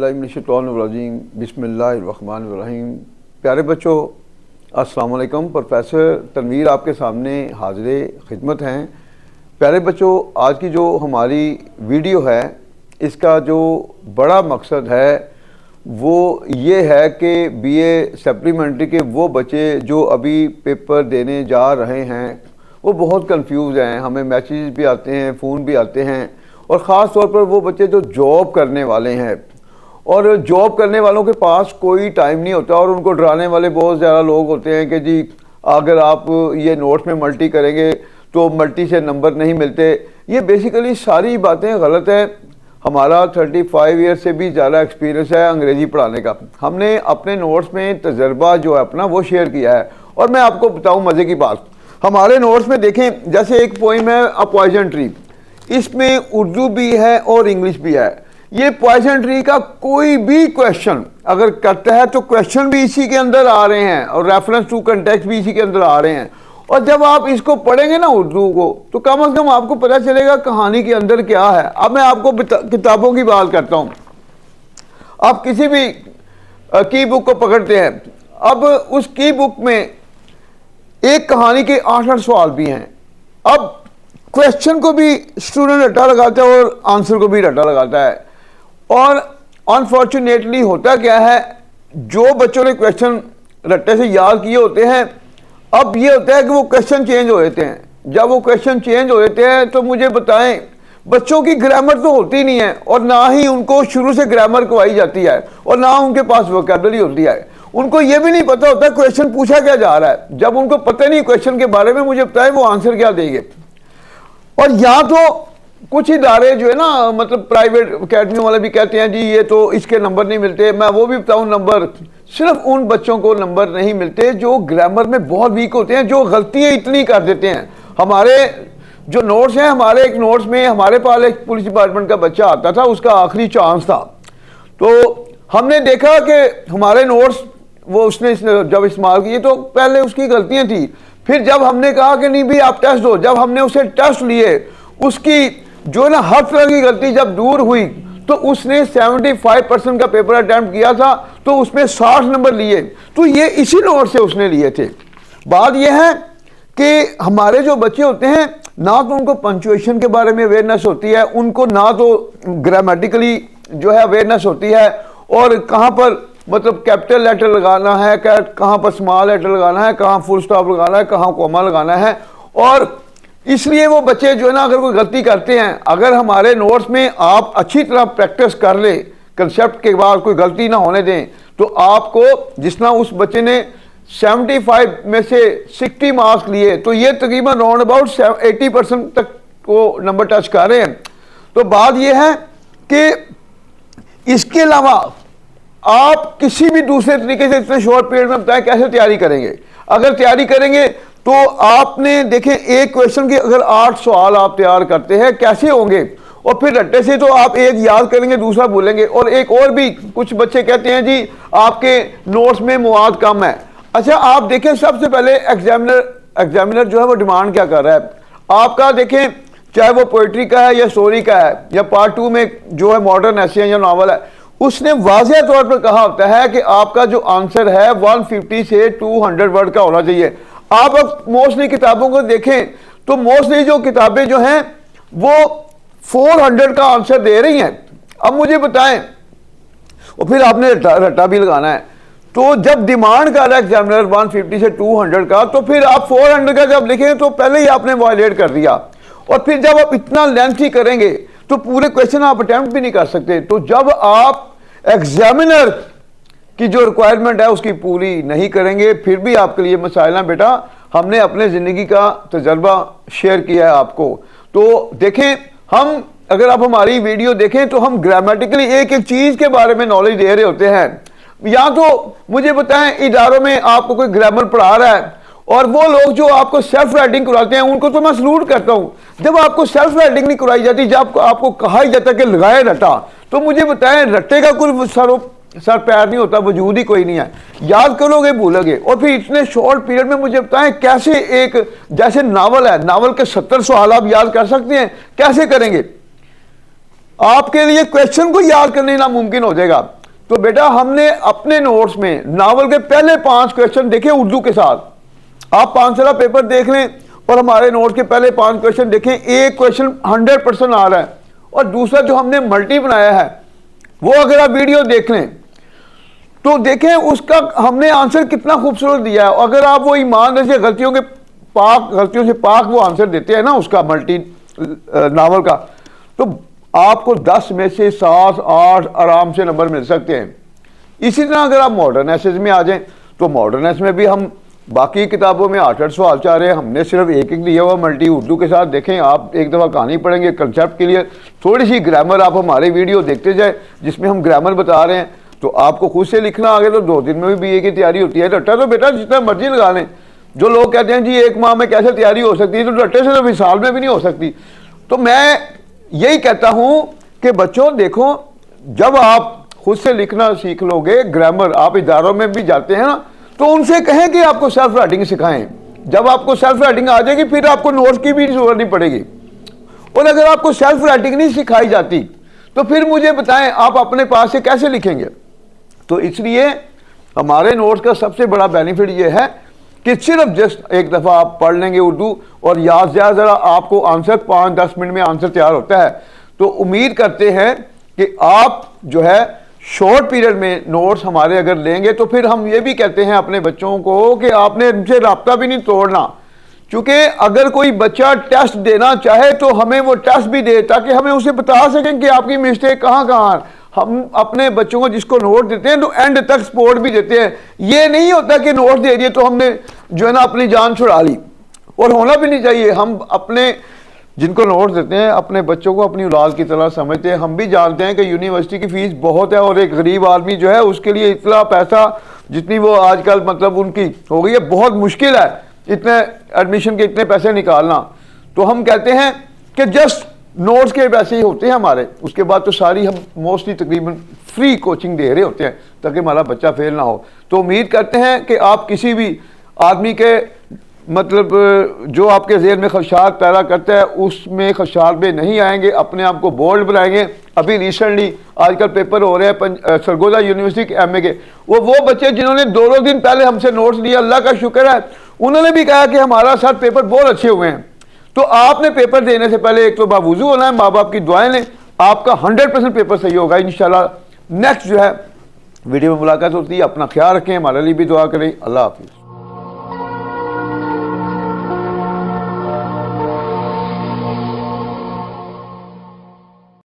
औज़ुबिल्लाहिमिनश्शैतानिर्रजीम बिस्मिल्लाहिर्रहमानिर्रहीम। प्यारे बच्चों, अस्सलाम वालेकुम। प्रोफेसर तनवीर आपके सामने हाज़िर खिदमत हैं। प्यारे बच्चों, आज की जो हमारी वीडियो है इसका जो बड़ा मकसद है वो ये है कि बीए सप्लीमेंट्री के वो बच्चे जो अभी पेपर देने जा रहे हैं वो बहुत कंफ्यूज हैं। हमें मैसेज भी आते हैं, फ़ोन भी आते हैं, और ख़ास तौर पर वो बच्चे जो जॉब करने वाले हैं और जॉब करने वालों के पास कोई टाइम नहीं होता, और उनको डराने वाले बहुत ज़्यादा लोग होते हैं कि जी अगर आप ये नोट्स में मल्टी करेंगे तो मल्टी से नंबर नहीं मिलते। ये बेसिकली सारी बातें गलत हैं। हमारा 35 ईयर से भी ज़्यादा एक्सपीरियंस है अंग्रेज़ी पढ़ाने का। हमने अपने नोट्स में तजर्बा जो है अपना वो शेयर किया है। और मैं आपको बताऊँ मज़े की बात, हमारे नोट्स में देखें, जैसे एक पोइम है अ पॉइजन ट्री, इसमें उर्दू भी है और इंग्लिश भी है। ये पॉइजन ट्री का कोई भी क्वेश्चन अगर करता है तो क्वेश्चन भी इसी के अंदर आ रहे हैं और रेफरेंस टू कंटेक्स्ट भी इसी के अंदर आ रहे हैं। और जब आप इसको पढ़ेंगे ना उर्दू को, तो कम से कम आपको पता चलेगा कहानी के अंदर क्या है। अब मैं आपको किताबों की बात करता हूँ। आप किसी भी की बुक को पकड़ते हैं, अब उस की बुक में एक कहानी के 8 सवाल भी हैं। अब क्वेश्चन को भी स्टूडेंट रट्टा लगाता है और आंसर को भी रट्टा लगाता है। और अनफॉर्चुनेटली होता क्या है, जो बच्चों ने क्वेश्चन रट्टे से याद किए होते हैं, अब ये होता है कि वो क्वेश्चन चेंज हो जाते हैं। जब वो क्वेश्चन चेंज हो जाते हैं तो मुझे बताएं, बच्चों की ग्रामर तो होती नहीं है, और ना ही उनको शुरू से ग्रामर करवाई जाती है, और ना उनके पास वोकैबुलरी होती है। उनको ये भी नहीं पता होता क्वेश्चन पूछा क्या जा रहा है। जब उनको पता नहीं क्वेश्चन के बारे में, मुझे बताएं वो आंसर क्या देंगे। और यहाँ तो कुछ इदारे जो है ना, मतलब प्राइवेट अकेडमी वाले भी कहते हैं जी ये तो इसके नंबर नहीं मिलते। मैं वो भी बताऊँ, नंबर सिर्फ उन बच्चों को नंबर नहीं मिलते जो ग्रामर में बहुत वीक होते हैं, जो गलतियाँ इतनी कर देते हैं। हमारे जो नोट्स हैं, हमारे एक नोट्स में हमारे पास एक पुलिस डिपार्टमेंट का बच्चा आता था, उसका आखिरी चांस था। तो हमने देखा कि हमारे नोट्स वो उसने जब इस्तेमाल किए तो पहले उसकी गलतियाँ थी। फिर जब हमने कहा कि नहीं भाई आप टेस्ट दो, जब हमने उसे टेस्ट लिए, उसकी जो है ना हर तरह की गलती जब दूर हुई, तो उसने 75% का पेपर अटेम्प्ट किया था, तो उसमें 60 नंबर लिए। तो ये इसी नोट से उसने लिए थे। बात यह है कि हमारे जो बच्चे होते हैं, ना तो उनको पंक्चुएशन के बारे में अवेयरनेस होती है, उनको ना तो ग्रामेटिकली जो है अवेयरनेस होती है, और कहाँ पर मतलब कैपिटल लेटर लगाना है, कहाँ पर स्मॉल लेटर लगाना है, कहाँ फुल स्टॉप लगाना है, कहाँ कॉमा लगाना है। और इसलिए वो बच्चे जो है ना अगर कोई गलती करते हैं, अगर हमारे नोट्स में आप अच्छी तरह प्रैक्टिस कर ले, कंसेप्ट के बाद कोई गलती ना होने दें, तो आपको जिस तरह उस बच्चे ने 75 में से 60 मार्क्स लिए, तो ये तकरीबन राउंड अबाउट 80% तक को नंबर टच कर रहे हैं। तो बात यह है कि इसके अलावा आप किसी भी दूसरे तरीके से इतने शॉर्ट पीरियड में बताएं कैसे तैयारी करेंगे। अगर तैयारी करेंगे तो आपने देखें, एक क्वेश्चन के अगर 8 सवाल आप तैयार करते हैं कैसे होंगे, और फिर रट्टे से तो आप एक याद करेंगे दूसरा भूलेंगे। और एक और भी कुछ बच्चे कहते हैं जी आपके नोट्स में मवाद कम है। अच्छा, आप देखें सबसे पहले एग्जामिनर जो है वो डिमांड क्या कर रहा है आपका। देखें, चाहे वो पोइट्री का है या स्टोरी का है या पार्ट 2 में जो है मॉडर्न ऐसे या नॉवल है, उसने वाज़ेह तौर पर कहा होता है कि आपका जो आंसर है 150 से 200 वर्ड का होना चाहिए। आप अब मोस्टली किताबों को देखें तो मोस्टली जो किताबें जो हैं वो 400 का आंसर दे रही हैं। अब मुझे बताएं, और फिर आपने रट्टा भी लगाना है, तो जब डिमांड कर रहा है एग्जामिनर 150 से 200 का, तो फिर आप 400 का जब लिखेंगे तो पहले ही आपने वायलेट कर दिया। और फिर जब आप इतना लेंथी करेंगे तो पूरे क्वेश्चन आप अटेम्प्ट भी नहीं कर सकते। तो जब आप एग्जामिनर की जो रिक्वायरमेंट है उसकी पूरी नहीं करेंगे, फिर भी आपके लिए मसाइल ना। बेटा, हमने अपने ज़िंदगी का तजर्बा शेयर किया है आपको। तो देखें, हम अगर आप हमारी वीडियो देखें तो हम ग्रामेटिकली एक एक चीज़ के बारे में नॉलेज दे रहे होते हैं। या तो मुझे बताएं, इदारों में आपको कोई ग्रामर पढ़ा रहा है, और वो लोग जो आपको सेल्फ राइटिंग कराते हैं उनको तो मैं सलूट करता हूँ। जब आपको सेल्फ राइटिंग नहीं कराई जाती, जब आपको कहा ही जाता कि लगाए रट्टा, तो मुझे बताएं रट्टे का कोई सर पैर नहीं होता, वजूद ही कोई नहीं है। याद करोगे भूलोगे। और फिर इतने शॉर्ट पीरियड में मुझे बताएं कैसे एक जैसे नावल है, नावल के 70 सवाल आप याद कर सकते हैं, कैसे करेंगे? आपके लिए क्वेश्चन को याद करने नामुमकिन हो जाएगा। तो बेटा हमने अपने नोट्स में नावल के पहले 5 क्वेश्चन देखे उर्दू के साथ। आप 5 साल पेपर देख लें और हमारे नोट्स के पहले 5 क्वेश्चन देखें, एक क्वेश्चन 100% आ रहा है। और दूसरा जो हमने मल्टी बनाया है वो अगर आप वीडियो देख लें तो देखें उसका हमने आंसर कितना खूबसूरत दिया है। अगर आप वो ईमान से गलतियों से पाक वो आंसर देते हैं ना उसका मल्टी नावल का, तो आपको 10 में से 7 8 आराम से नंबर मिल सकते हैं। इसी तरह अगर आप मॉडर्न एसेज में आ जाएं तो मॉडर्न एसेज में भी हम बाकी किताबों में 8-8 सवाल चाह रहे हैं, हमने सिर्फ एक दिया हुआ मल्टी उर्दू के साथ। देखें आप एक दफ़ा कहानी पढ़ेंगे कंसेप्ट के लिए, थोड़ी सी ग्रामर आप हमारे वीडियो देखते जाए जिसमें हम ग्रामर बता रहे हैं, तो आपको खुद से लिखना आ गया तो 2 दिन में भी बीए की तैयारी होती है। रट्टा तो बेटा जितना मर्जी लगा लें। जो लोग कहते हैं जी 1 माह में कैसे तैयारी हो सकती है, तो रट्टे से तो भी साल में भी नहीं हो सकती। तो मैं यही कहता हूं कि बच्चों देखो, जब आप खुद से लिखना सीख लोगे, ग्रामर आप इदारों में भी जाते हैं ना, तो उनसे कहें कि आपको सेल्फ राइटिंग सिखाएं। जब आपको सेल्फ राइटिंग आ जाएगी फिर आपको नोट्स की भी जरूरत नहीं पड़ेगी। और अगर आपको सेल्फ राइटिंग नहीं सिखाई जाती तो फिर मुझे बताएं आप अपने पास से कैसे लिखेंगे। तो इसलिए हमारे नोट्स का सबसे बड़ा बेनिफिट ये है कि सिर्फ जस्ट एक दफ़ा आप पढ़ लेंगे उर्दू और याद से ज़रा आपको आंसर 5-10 मिनट में आंसर तैयार होता है। तो उम्मीद करते हैं कि आप जो है शॉर्ट पीरियड में नोट्स हमारे अगर लेंगे तो फिर हम ये भी कहते हैं अपने बच्चों को कि आपने इनसे रब्ता भी नहीं तोड़ना। क्योंकि अगर कोई बच्चा टेस्ट देना चाहे तो हमें वो टेस्ट भी दे ताकि हमें उसे बता सकें कि आपकी मिस्टेक कहाँ कहाँ। हम अपने बच्चों को जिसको नोट देते हैं तो एंड तक सपोर्ट भी देते हैं। ये नहीं होता कि नोट दे दिए तो हमने जो है ना अपनी जान छुड़ा ली, और होना भी नहीं चाहिए। हम अपने जिनको नोट देते हैं अपने बच्चों को अपनी औलाद की तरह समझते हैं। हम भी जानते हैं कि यूनिवर्सिटी की फीस बहुत है और एक गरीब आदमी जो है उसके लिए इतना पैसा जितनी वो आजकल मतलब उनकी हो गई है, बहुत मुश्किल है इतने एडमिशन के इतने पैसे निकालना। तो हम कहते हैं कि जस्ट नोट्स के पैसे ही होते हैं हमारे, उसके बाद तो सारी हम मोस्टली तकरीबन फ्री कोचिंग दे रहे होते हैं ताकि हमारा बच्चा फेल ना हो। तो उम्मीद करते हैं कि आप किसी भी आदमी के मतलब जो आपके ज़हन में खदशात पैदा करता है उसमें खदशात में नहीं आएंगे, अपने आप को बोल्ड बनाएंगे। अभी रिसेंटली आजकल पेपर हो रहे हैं सरगोदा यूनिवर्सिटी के एमए के, वो बच्चे जिन्होंने 2 दिन पहले हमसे नोट्स लिए, अल्लाह का शुक्र है उन्होंने भी कहा कि हमारा सर पेपर बहुत अच्छे हुए हैं। तो आपने पेपर देने से पहले एक तो बावजूद होना है, माँ बाप की दुआएं लें, आपका 100% पेपर सही होगा इंशाल्लाह। नेक्स्ट जो है वीडियो में मुलाकात होती है। अपना ख्याल रखें, हमारे लिए भी दुआ करें। अल्लाह हाफिज़।